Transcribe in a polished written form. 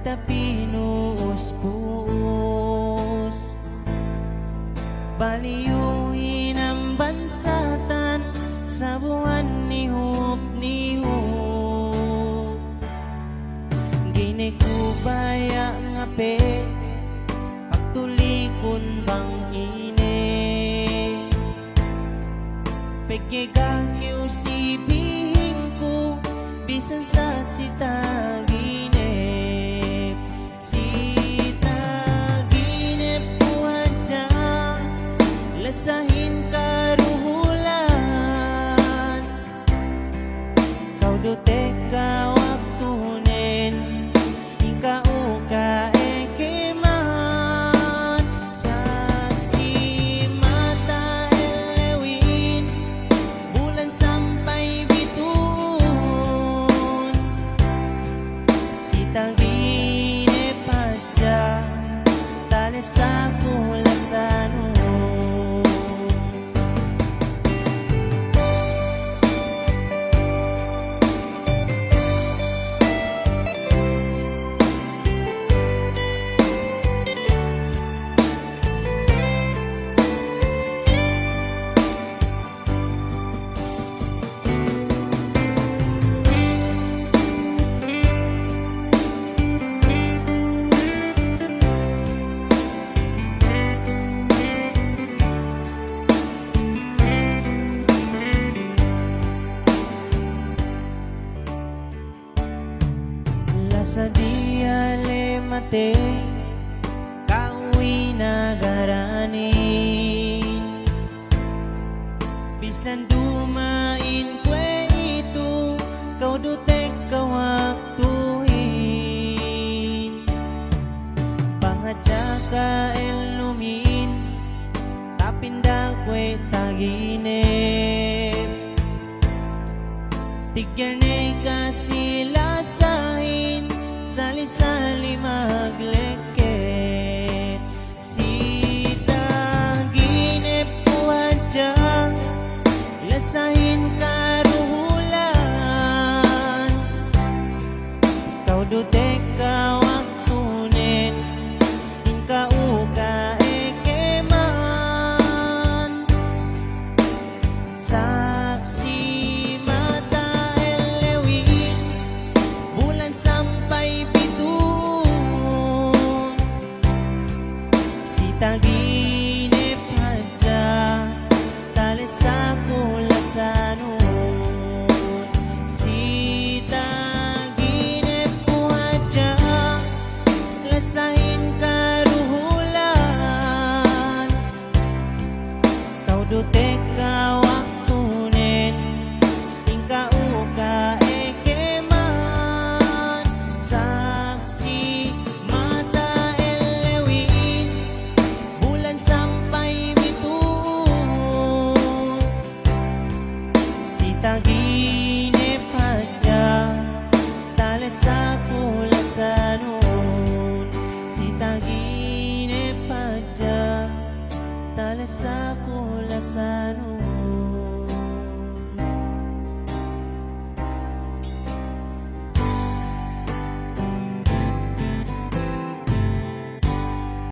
tapinuus-puus. Baliyuin ang bansatan sa buwan ni Hupnihup. Ginikubaya nga pe pagtulikon bang ine. Pagkigangyo si bihing ko bisan sa sitaginip. Sitaginip buhat dya lasahin karuhulan. Kau dote kawaktunin ingkao ka ekeman. Saksi mata elewin bulan sampai bituon. Sitaginip padya tales sa kulasano. Sa dia le mate kawi nagaranin. Bisan dumain kwe itu kau dotek kawaktuin. Pangadya ka elumin tapinda kwe taginip. Tigyarnay ka sila sahin sali-sali magleket. Sitaginip buhat dya lasahin karuhulan. Kau dotek kawaktunin ingkao ka ekeman. Saksi mata elewin bulan sampai bituon. Sitaginip hadya tales sa kulasanon. Sitaginip hadya lasahin karuhulan. Kau dotek kawaktunin ingkao ka ekeman. Saksi mata elewin bulan sampai bituon. Sitaginip hadya tales sa kulasanon. Sitaginip hadya tales sa kulasanon.